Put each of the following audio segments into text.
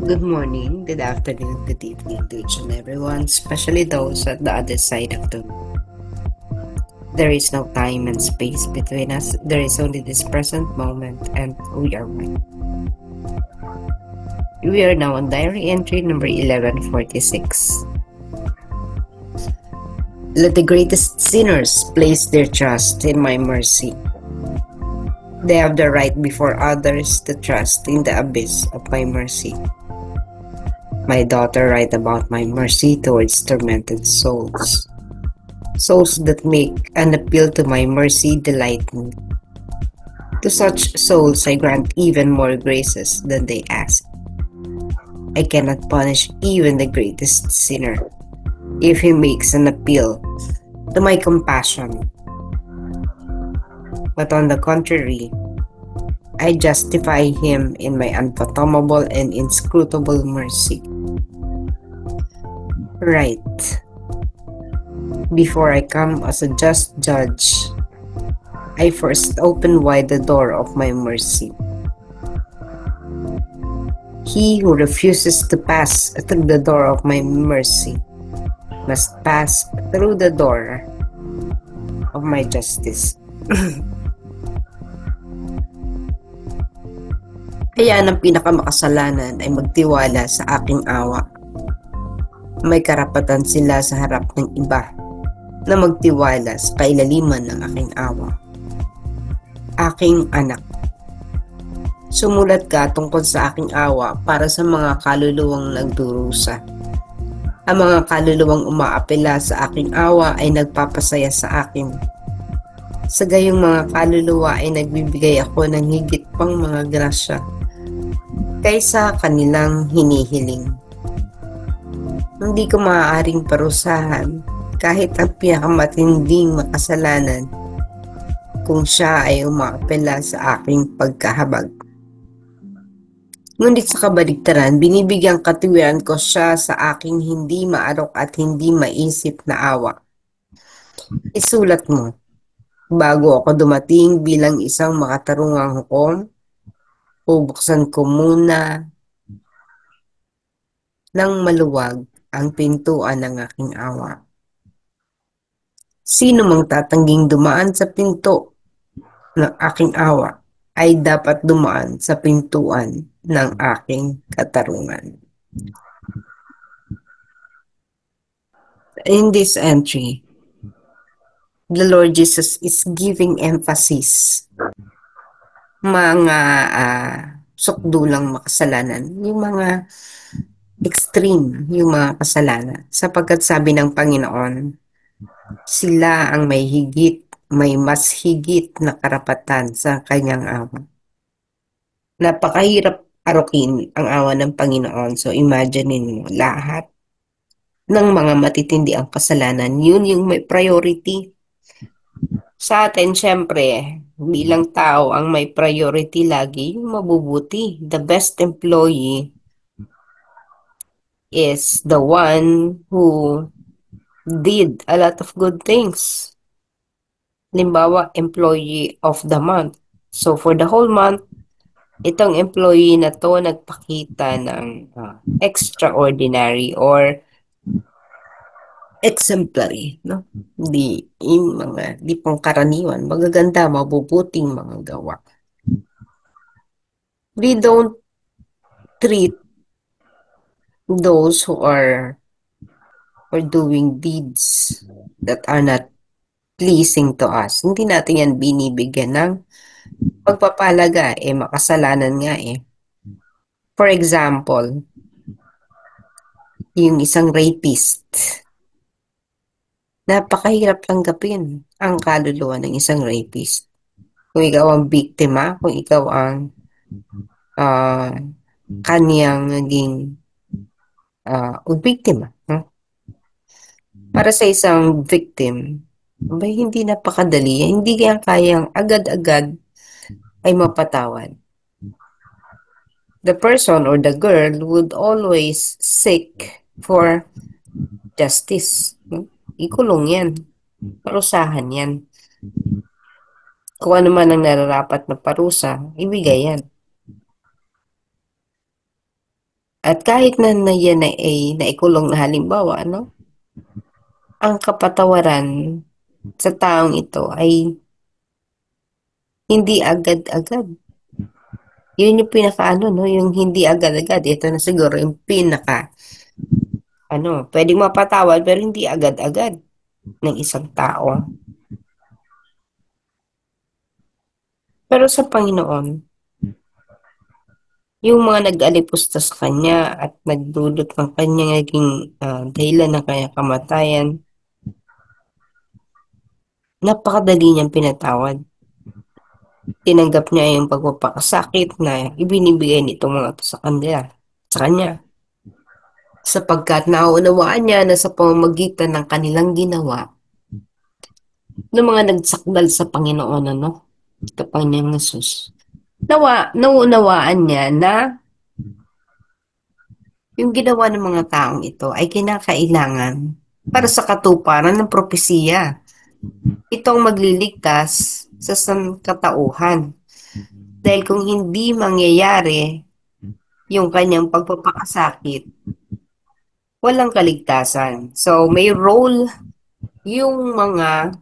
Good morning, good afternoon, good evening to each and everyone, especially those at the other side of the world. There is no time and space between us, there is only this present moment, and we are one. We are now on diary entry number 1146. Let the greatest sinners place their trust in my mercy. They have the right before others to trust in the abyss of my mercy. My daughter, write about my mercy towards tormented souls. Souls that make an appeal to my mercy delight me. To such souls I grant even more graces than they ask. I cannot punish even the greatest sinner if he makes an appeal to my compassion. But on the contrary, I justify him in my unfathomable and inscrutable mercy. Right. Before I come as a just judge, I first open wide the door of my mercy. He who refuses to pass through the door of my mercy must pass through the door of my justice. Kaya ang pinakamakasalanan ay magtiwala sa aking awa. May karapatan sila sa harap ng iba na magtiwala sa kailaliman ng aking awa. Aking anak, sumulat ka tungkol sa aking awa para sa mga kaluluwang nagdurusa. Ang mga kaluluwang umaapela sa aking awa ay nagpapasaya sa akin. Sa gayong mga kaluluwa ay nagbibigay ako ng higit pang mga grasya kaysa kanilang hinihiling. Hindi ko maaaring parusahan kahit ang pinakamatinding makasalanan kung siya ay umaapela sa aking pagkahabag. Ngunit sa kabaligtaran, binibigyang katiwiran ko siya sa aking hindi maarok at hindi maisip na awa. Isulat mo, bago ako dumating bilang isang makatarungang hukom, bubuksan ko muna ng maluwag ang pintuan ng aking awa. Sino mang tatangging dumaan sa pinto ng aking awa ay dapat dumaan sa pintuan ng aking katarungan. In this entry, the Lord Jesus is giving emphasis mga sukdulang makasalanan, yung mga extreme, yung mga kasalanan. Sapagkat sabi ng Panginoon, sila ang may mas higit na karapatan sa kanyang awa. Napakahirap arukin ang awa ng Panginoon. So imagine mo, lahat ng mga matitindi ang kasalanan, yun yung may priority. Sa atin, syempre, bilang tao, ang may priority lagi, yung mabubuti. The best employee is the one who did a lot of good things. Halimbawa, employee of the month. So, for the whole month, itong employee na to nagpakita ng extraordinary or exemplary, no? Di pangkaraniwan, magaganda, mabubuting mga gawa. We don't treat those who are doing deeds that are not pleasing to us. Hindi natin yan binibigyan ng pagpapalaga, makasalanan nga eh. For example, yung isang rapist, napakahirap tanggapin ang kaluluwa ng isang rapist. Kung ikaw ang biktima, kung ikaw ang kanyang naging biktima. Para sa isang victim, hindi napakadali. Hindi kayang agad-agad ay mapatawad. The person or the girl would always seek for justice. Ikulong yan. Parusahan yan. Kung ano man ang nararapat na parusa, ibigay yan. At kahit na yan ay naikulong na halimbawa, ano, ang kapatawaran sa taong ito ay hindi agad-agad. Yun yung pinaka no, yung hindi agad-agad. Ito na siguro yung pinaka, pwedeng mapatawad pero hindi agad-agad ng isang tao. Pero sa Panginoon, yung mga nag-alipusta sa kanya at nagdulot ng kanyang naging dahilan ng kanyang kamatayan, napakadali niyang pinatawad. Tinanggap niya yung pagpapakasakit na ibinibigay nitong mga to sa kanya. Sapagkat nauunawaan niya na sa pamamagitan ng kanilang ginawa, ng mga nagsakdal sa Panginoon, ano, sa Panginoong Jesus. Nauunawaan niya na yung ginawa ng mga taong ito ay kinakailangan para sa katuparan ng propesiya. Itong magliligtas sa sangkatauhan. Dahil kung hindi mangyayari yung kanyang pagpapakasakit, walang kaligtasan. So, may role yung mga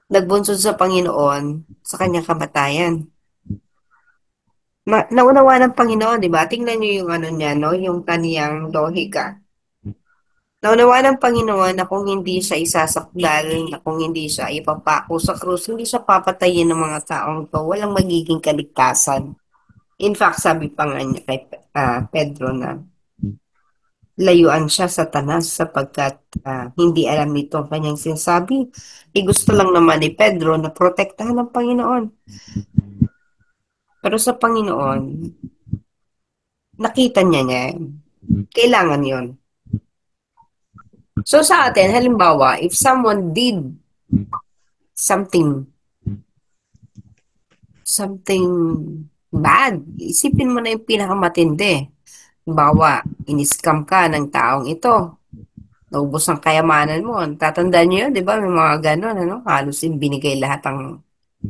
nagbunsod sa Panginoon sa kanyang kamatayan. Naunawa ng Panginoon, di ba? Tingnan niyo yung ano niya, no? Yung kaniyang lohika. Naunawa ng Panginoon na kung hindi siya isasakdal, na kung hindi siya ipapako sa krus, hindi siya papatayin ng mga taong to, walang magiging kaligtasan. In fact, sabi pa nga niya kay Pedro na layuan siya sa tanas sapagkat hindi alam nito ang kanyang sinasabi. Gusto lang naman ni Pedro na protektahan ng Panginoon. Pero sa Panginoon, nakita niya. Kailangan yon. So sa atin, halimbawa, if someone did something bad, isipin mo na yung pinakamatindi. Halimbawa, in-scam ka ng taong ito. Naubos ang kayamanan mo. Tatandaan niyo yun, di ba? May mga ganon, ano? Halos binigay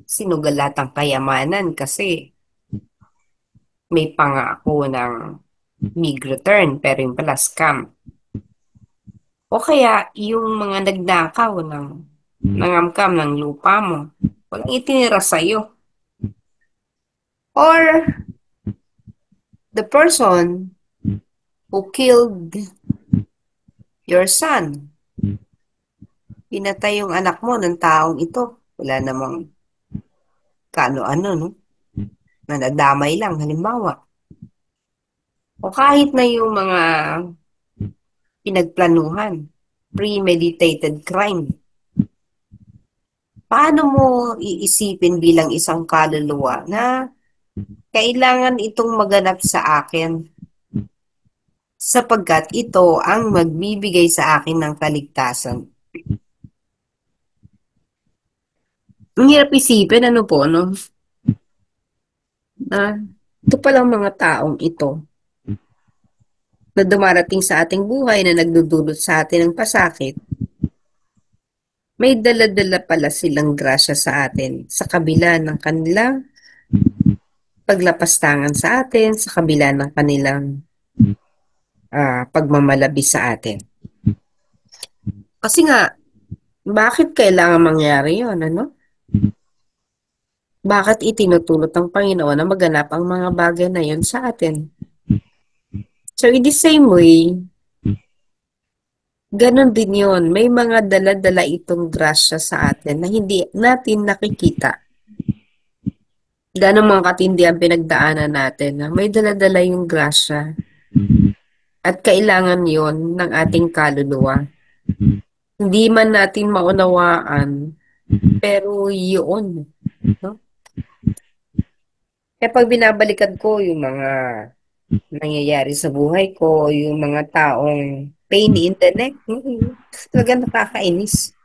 sinugal lahat ng kayamanan kasi may pangako ng big return, pero yung pala scam. O kaya, yung mga nagnakaw nangamkam ng lupa mo, walang itinira sa'yo. Or, the person who killed your son, pinatay yung anak mo ng taong ito. Wala namang kano-ano, no? Na nadamay lang, halimbawa. O kahit na yung mga pinagplanuhan, premeditated crime. Paano mo iisipin bilang isang kaluluwa na kailangan itong maganap sa akin sapagkat ito ang magbibigay sa akin ng kaligtasan? Ang hirap isipin, ano po, no? Ito palang mga taong ito na dumarating sa ating buhay na nagdudulot sa atin ng pasakit, may dala-dala pala silang grasya sa atin sa kabila ng kanilang paglapastangan sa atin, sa kabila ng kanilang pagmamalabi sa atin. Kasi nga, bakit kailangan mangyari yun, ano? Bakit itinutulot ng Panginoon na maganap ang mga bagay na yun sa atin? So, in the same way, ganon din yun. May mga dala-dala itong grasya sa atin na hindi natin nakikita. Ganong mga katindi ang pinagdaanan natin na may dala-dala yung grasya. At kailangan yon ng ating kaluluwa. Hindi man natin maunawaan, pero yun. No? Kaya pag binabalikan ko yung mga nangyayari sa buhay ko, yung mga taong pain in the neck, talaga nakakainis.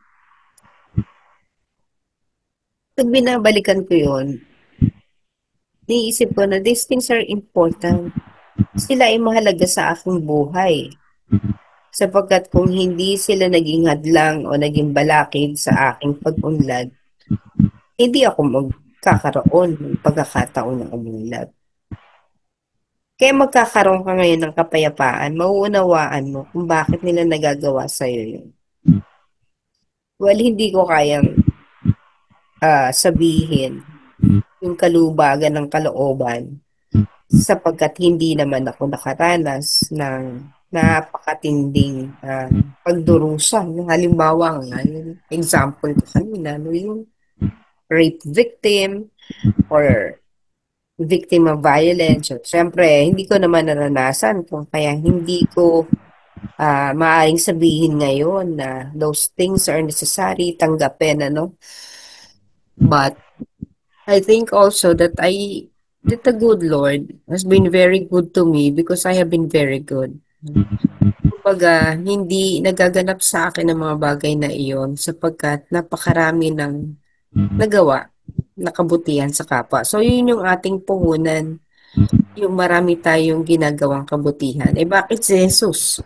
Pag binabalikan ko yun, niisip ko na these things are important. Sila ay mahalaga sa aking buhay. Sapagkat kung hindi sila naging hadlang o naging balakid sa aking pag-unlad, hindi ako magkakaroon ng pagkakataon ng umunlad. Kaya magkakaroon ka ngayon ng kapayapaan, mauunawaan mo kung bakit nila nagagawa sa'yo yun. Well, hindi ko kayang sabihin yung kalubagan ng kalooban sapagkat hindi naman ako nakaranas ng napakatinding pagdurusa. Halimbawa nga, yung example ko kanina, no, yung rape victim or victim of violence. So, siyempre, hindi ko naman naranasan kung kaya hindi ko maaaring sabihin ngayon na those things are necessary, tanggapin, ano. But I think also that the good Lord has been very good to me because I have been very good. Kumbaga, hindi nagaganap sa akin ang mga bagay na iyon sapagkat napakarami ng nagawa na kabutihan sa kapwa. So, yun yung ating puhunan, yung marami tayong ginagawang kabutihan. Eh, bakit si Jesus?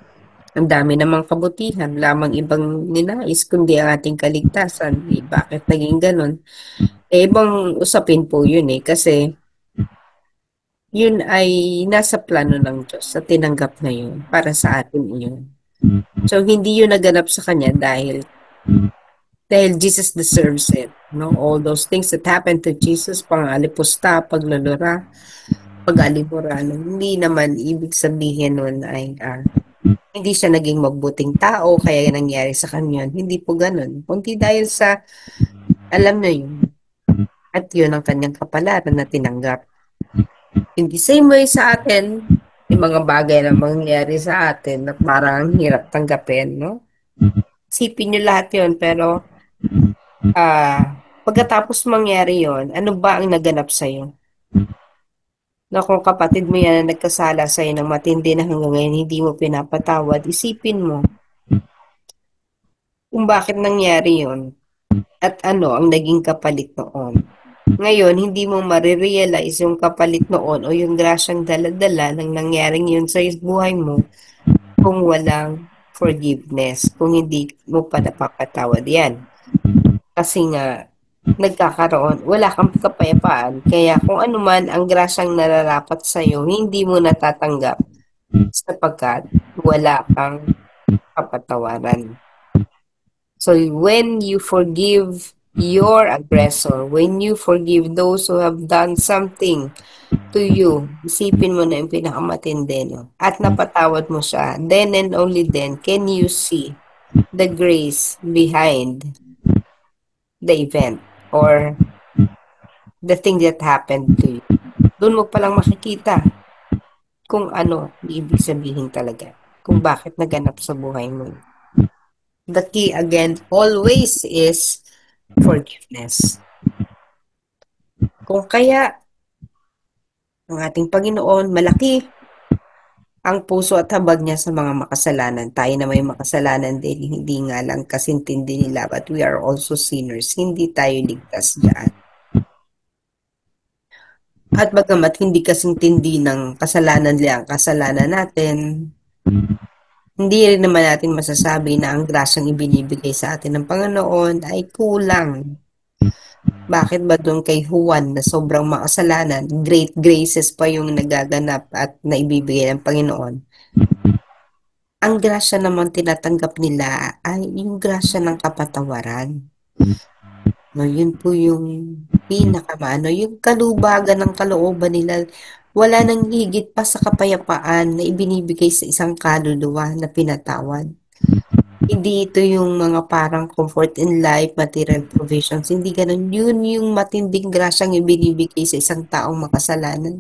Ang dami namang kabutihan, lamang ibang ninais kundi ang ating kaligtasan. Eh, bakit naging ganun? Eh, ibang usapin po yun eh, kasi yun ay nasa plano ng Diyos sa tinanggap na yun para sa atin iyon. So, hindi yun naganap sa kanya dahil Jesus deserves it. No? All those things that happened to Jesus, pangalipusta, paglulura, pag-alibura, no? Hindi naman ibig sabihin nun ay hindi siya naging mabuting tao kaya nangyari sa kanya. Hindi po ganun. Kundi dahil sa alam na yun at yun ang kanyang kapalaran na tinanggap. In the same way sa atin, yung mga bagay na mangyayari sa atin na parang hirap tanggapin, no? Isipin nyo lahat yun, pero pagkatapos mangyari yon, ano ba ang naganap sa'yo? Na kung kapatid mo yan na nagkasala sa'yo ng matindi na hanggang ngayon hindi mo pinapatawad, isipin mo kung bakit nangyari yon at ano ang naging kapalit noon. Ngayon, hindi mo marirealize yung kapalit noon o yung grasyang dala-dala ng nangyaring yun sa buhay mo kung walang forgiveness, kung hindi mo pa napapatawad yan. Kasi nga, wala kang kapayapaan. Kaya kung ano man ang grasyang nararapat sa'yo, hindi mo natatanggap sapagkat wala kang kapatawaran. So when you forgive your aggressor, when you forgive those who have done something to you, isipin mo na yung pinakamatindi, no? At napatawad mo siya, then and only then can you see the grace behind the event or the thing that happened to you. Doon mo palang makikita kung ano ibig sabihin talaga, kung bakit naganap sa buhay mo. The key again always is forgiveness. Kung kaya ang ating Panginoon malaki ang puso at habag niya sa mga makasalanan. Tayo na may makasalanan din, hindi nga lang kasintindi nila, but we are also sinners. Hindi tayo ligtas dyan. At bagamat hindi kasintindi ng kasalanan nila ang kasalanan natin, hindi rin naman natin masasabi na ang grasyang ibinibigay sa atin ng Panginoon ay kulang. Bakit ba doon kay Juan na sobrang makasalanan, great graces pa yung nagaganap at naibibigay ng Panginoon? Ang grasya naman tinatanggap nila ay yung grasya ng kapatawaran. No, yun po yung pinakamaano, yung kalubagan ng kalooban nila. Wala nang higit pa sa kapayapaan na ibinibigay sa isang kaluluwa na pinatawad. Hindi ito yung mga parang comfort in life, material provisions. Hindi ganun. Yun yung matinding grasyang ibinibigay sa isang taong makasalanan.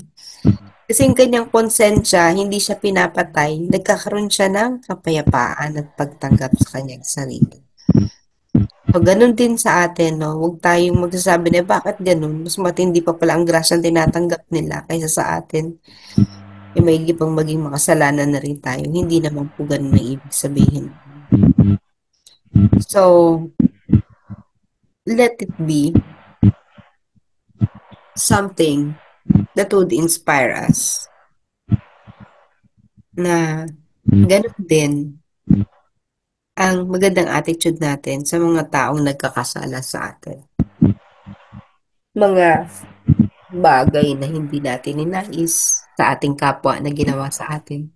Kasi yung kanyang konsensya, hindi siya pinapatay, nagkakaroon siya ng kapayapaan at pagtanggap sa kanyang sarili. So, ganun din sa atin, no? Huwag tayong magsasabi na bakit ganun? Mas matindi pa pala ang grasyang tinatanggap nila kaysa sa atin. May pang maging makasalanan na rin tayo. Hindi naman po ganun na ibig sabihin. So, let it be something that would inspire us na ganun din ang magandang attitude natin sa mga taong nagkakasala sa atin. Mga bagay na hindi natin ninais, sa ating kapwa na ginawa sa atin.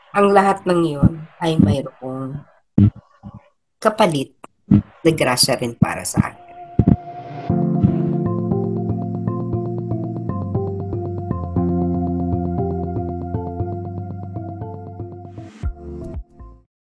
Ang lahat ng iyon ay mayroong kapalit na grasya rin para sa atin.